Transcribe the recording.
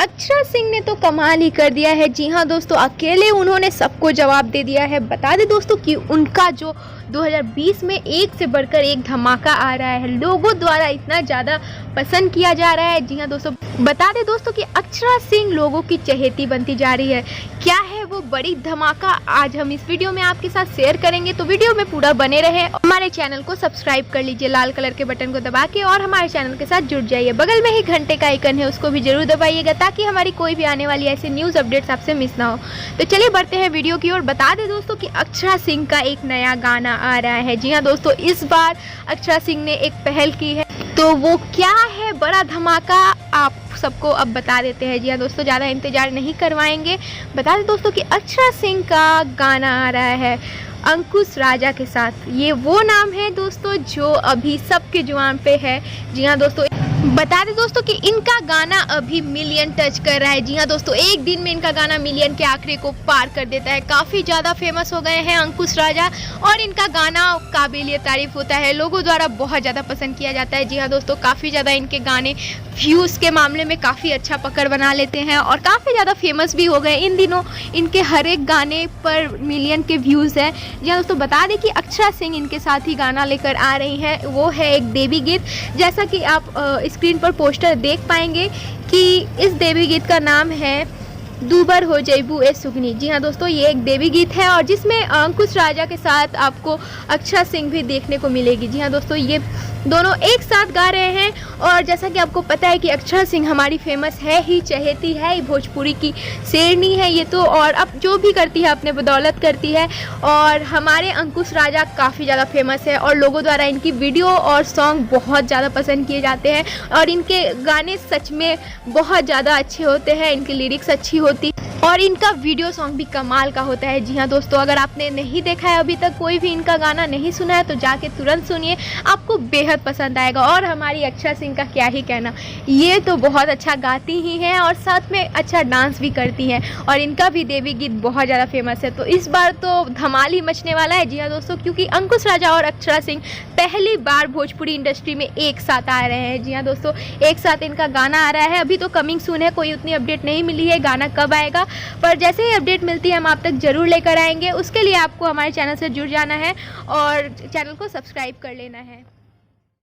अक्षरा सिंह ने तो कमाल ही कर दिया है। जी हाँ दोस्तों, अकेले उन्होंने सबको जवाब दे दिया है। बता दें दोस्तों कि उनका जो 2020 में एक से बढ़कर एक धमाका आ रहा है, लोगों द्वारा इतना ज़्यादा पसंद किया जा रहा है। जी हाँ दोस्तों, बता दें दोस्तों कि अक्षरा सिंह लोगों की चहेती बनती जा रही है। क्या है वो बड़ी धमाका, आज हम इस वीडियो में आपके साथ शेयर करेंगे, तो वीडियो में पूरा बने रहे। हमारे चैनल को सब्सक्राइब कर लीजिए लाल कलर के बटन को दबा के, और हमारे चैनल के साथ जुड़ जाइए। बगल में ही घंटे का आइकन है, उसको भी जरूर दबाइएगा ताकि हमारी कोई भी आने वाली ऐसे न्यूज़ अपडेट्स आपसे मिस ना हो। तो चलिए बढ़ते हैं वीडियो की ओर। बता दें दोस्तों कि अक्षरा सिंह का एक नया गाना आ रहा है। जी हाँ दोस्तों, इस बार अक्षरा सिंह ने एक पहल की है, तो वो क्या है बड़ा धमाका आप सबको अब बता देते हैं। जी हाँ दोस्तों, ज़्यादा इंतजार नहीं करवाएंगे। बता दें दोस्तों कि अक्षरा सिंह का गाना आ रहा है अंकुश राजा के साथ। ये वो नाम है दोस्तों जो अभी सबके जुबान पे है। जी हाँ दोस्तों, बता दें दोस्तों कि इनका गाना अभी मिलियन टच कर रहा है। जी हाँ दोस्तों, एक दिन में इनका गाना मिलियन के आंकड़े को पार कर देता है। काफ़ी ज़्यादा फेमस हो गए हैं अंकुश राजा, और इनका गाना काबिलियत तारीफ होता है, लोगों द्वारा बहुत ज़्यादा पसंद किया जाता है। जी हाँ दोस्तों, काफ़ी ज़्यादा इनके गाने व्यूज़ के मामले में काफ़ी अच्छा पकड़ बना लेते हैं और काफ़ी ज़्यादा फेमस भी हो गए। इन दिनों इनके हर एक गाने पर मिलियन के व्यूज़ हैं। जी हाँ दोस्तों, बता दें कि अक्षरा सिंह इनके साथ ही गाना लेकर आ रही हैं, वो है एक देवी गीत। जैसा कि आप स्क्रीन पर पोस्टर देख पाएंगे कि इस देवी गीत का नाम है दूबर हो जैबू ए सुगनी। जी हाँ दोस्तों, ये एक देवी गीत है और जिसमें अंकुश राजा के साथ आपको अक्षरा सिंह भी देखने को मिलेगी। जी हाँ दोस्तों, ये दोनों एक साथ गा रहे हैं। और जैसा कि आपको पता है कि अक्षरा सिंह हमारी फेमस है ही, चहेती है, भोजपुरी की शेरनी है ये तो, और अब जो भी करती है अपने बदौलत करती है। और हमारे अंकुश राजा काफ़ी ज़्यादा फेमस है और लोगों द्वारा इनकी वीडियो और सॉन्ग बहुत ज़्यादा पसंद किए जाते हैं और इनके गाने सच में बहुत ज़्यादा अच्छे होते हैं, इनकी लिरिक्स अच्छी होती और इनका वीडियो सॉन्ग भी कमाल का होता है। जी हाँ दोस्तों, अगर आपने नहीं देखा है अभी तक, कोई भी इनका गाना नहीं सुना है, तो जाके तुरंत सुनिए, आपको बेहद पसंद आएगा। और हमारी अक्षरा सिंह का क्या ही कहना, ये तो बहुत अच्छा गाती ही हैं और साथ में अच्छा डांस भी करती हैं, और इनका भी देवी गीत बहुत ज़्यादा फेमस है। तो इस बार तो धमाल ही मचने वाला है। जी हाँ दोस्तों, क्योंकि अंकुश राजा और अक्षरा सिंह पहली बार भोजपुरी इंडस्ट्री में एक साथ आ रहे हैं। जी हाँ दोस्तों, एक साथ इनका गाना आ रहा है। अभी तो कमिंग सून है, कोई उतनी अपडेट नहीं मिली है गाना कब आएगा, पर जैसे ही अपडेट मिलती है हम आप तक जरूर लेकर आएंगे। उसके लिए आपको हमारे चैनल से जुड़ जाना है और चैनल को सब्सक्राइब कर लेना है।